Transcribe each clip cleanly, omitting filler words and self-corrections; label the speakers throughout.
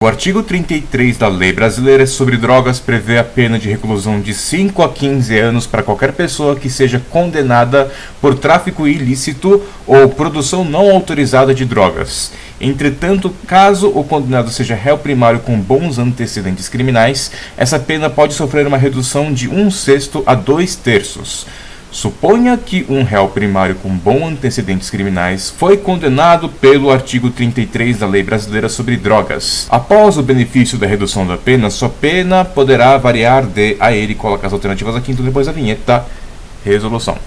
Speaker 1: O artigo 33 da Lei Brasileira sobre Drogas prevê a pena de reclusão de 5 a 15 anos para qualquer pessoa que seja condenada por tráfico ilícito ou produção não autorizada de drogas. Entretanto, caso o condenado seja réu primário com bons antecedentes criminais, essa pena pode sofrer uma redução de 1/6 a 2/3. Suponha que um réu primário com bons antecedentes criminais foi condenado pelo artigo 33 da Lei Brasileira sobre Drogas. Após o benefício da redução da pena, sua pena poderá variar de... Aí ele coloca as alternativas aqui, então depois da vinheta, resolução.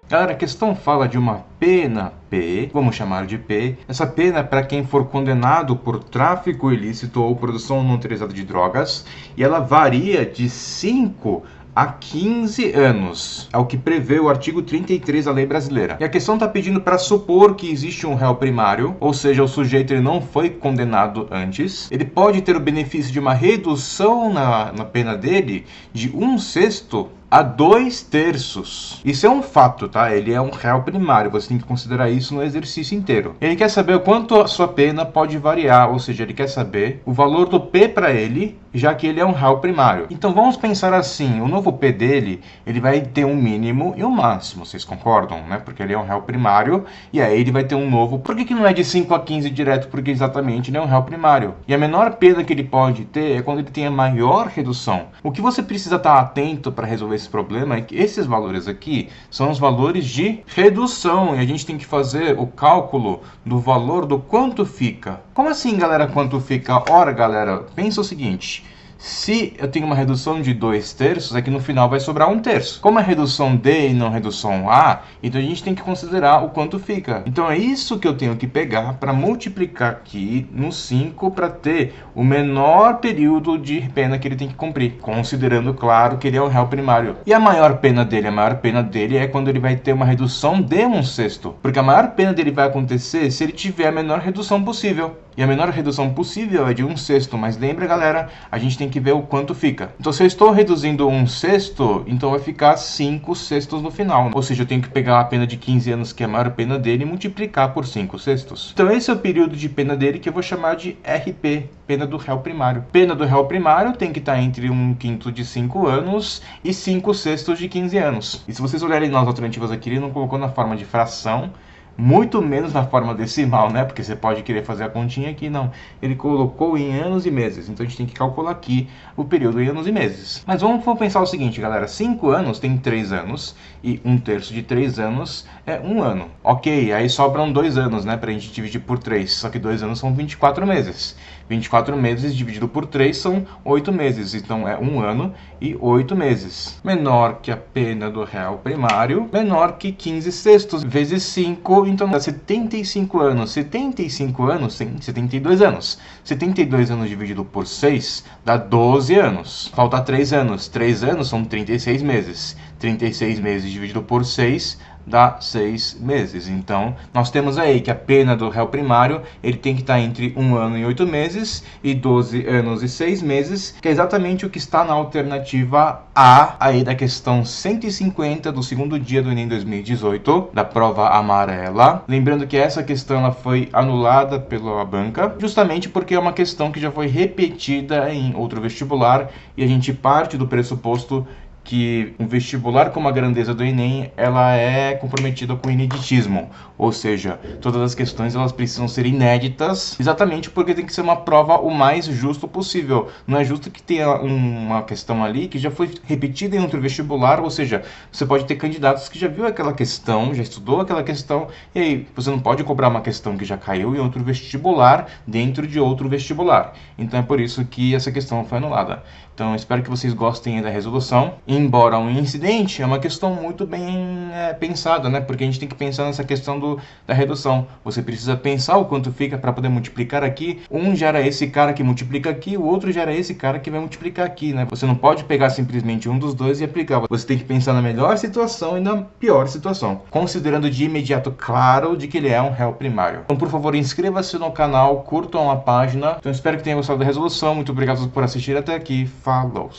Speaker 1: Galera, a questão fala de uma pena P, vamos chamar de P. Essa pena é para quem for condenado por tráfico ilícito ou produção não autorizada de drogas, e ela varia de 5 a 15 anos, é o que prevê o artigo 33 da Lei Brasileira. E a questão está pedindo para supor que existe um réu primário, ou seja, o sujeito ele não foi condenado antes. Ele pode ter o benefício de uma redução na pena dele de 1/6 a 2/3. Isso é um fato, tá? Ele é um réu primário, você tem que considerar isso no exercício inteiro. Ele quer saber o quanto a sua pena pode variar, ou seja, ele quer saber o valor do P para ele, já que ele é um réu primário. Então vamos pensar assim, o novo P dele, ele vai ter um mínimo e um máximo, vocês concordam, né? Porque ele é um réu primário, e aí ele vai ter um novo... Por que não é de 5 a 15 direto? Porque exatamente ele é um réu primário. E a menor pena que ele pode ter é quando ele tem a maior redução. O que você precisa estar atento para resolver esse problema é que esses valores aqui são os valores de redução, e a gente tem que fazer o cálculo do valor do quanto fica. Como assim, galera, quanto fica? Ora, galera, pensa o seguinte: se eu tenho uma redução de 2/3, aqui no final vai sobrar 1/3. Como é redução D e não redução A, então a gente tem que considerar o quanto fica. Então é isso que eu tenho que pegar para multiplicar aqui no 5 para ter o menor período de pena que ele tem que cumprir, considerando, claro, que ele é um réu primário. E a maior pena dele? A maior pena dele é quando ele vai ter uma redução de 1/6, porque a maior pena dele vai acontecer se ele tiver a menor redução possível. E a menor redução possível é de 1/6, mas lembra, galera, a gente tem que ver o quanto fica. Então, se eu estou reduzindo 1/6, então vai ficar 5/6 no final. Ou seja, eu tenho que pegar a pena de 15 anos, que é a maior pena dele, e multiplicar por 5/6. Então, esse é o período de pena dele que eu vou chamar de RP, pena do réu primário. Pena do réu primário tem que estar entre 1/5 de 5 anos e 5/6 de 15 anos. E se vocês olharem nas alternativas aqui, ele não colocou na forma de fração, muito menos na forma decimal, né? Porque você pode querer fazer a continha aqui, não. Ele colocou em anos e meses, então a gente tem que calcular aqui o período em anos e meses. Mas vamos pensar o seguinte, galera: 5 anos tem 3 anos, e 1/3 de 3 anos é 1 ano. Ok, aí sobram 2 anos, né? Pra gente dividir por 3, só que 2 anos são 24 meses. 24 meses dividido por 3 são 8 meses, então é 1 ano e 8 meses. Menor que a pena do réu primário, menor que 15/6 vezes 5, então dá 75 anos. 75 anos tem 72 anos. 72 anos dividido por 6 dá 12 anos. Falta 3 anos. 3 anos são 36 meses. 36 meses dividido por 6 dá 6 meses. Então, nós temos aí que a pena do réu primário, ele tem que estar entre 1 ano e 8 meses e 12 anos e 6 meses, que é exatamente o que está na alternativa A, aí da questão 150 do segundo dia do Enem 2018, da prova amarela. Lembrando que essa questão ela foi anulada pela banca, justamente porque é uma questão que já foi repetida em outro vestibular, e a gente parte do pressuposto que um vestibular como a grandeza do Enem, ela é comprometida com o ineditismo, ou seja, todas as questões elas precisam ser inéditas, exatamente porque tem que ser uma prova o mais justo possível. Não é justo que tenha uma questão ali que já foi repetida em outro vestibular, ou seja, você pode ter candidatos que já viu aquela questão, já estudou aquela questão, e aí você não pode cobrar uma questão que já caiu em outro vestibular dentro de outro vestibular. Então é por isso que essa questão foi anulada. Então espero que vocês gostem da resolução. Embora um incidente, é uma questão muito bem pensada, né? Porque a gente tem que pensar nessa questão da redução. Você precisa pensar o quanto fica para poder multiplicar aqui. Um gera esse cara que multiplica aqui, o outro gera esse cara que vai multiplicar aqui, né? Você não pode pegar simplesmente um dos dois e aplicar. Você tem que pensar na melhor situação e na pior situação, considerando de imediato claro de que ele é um réu primário. Então, por favor, inscreva-se no canal, curtam a página. Então, espero que tenham gostado da resolução. Muito obrigado por assistir até aqui. Falou!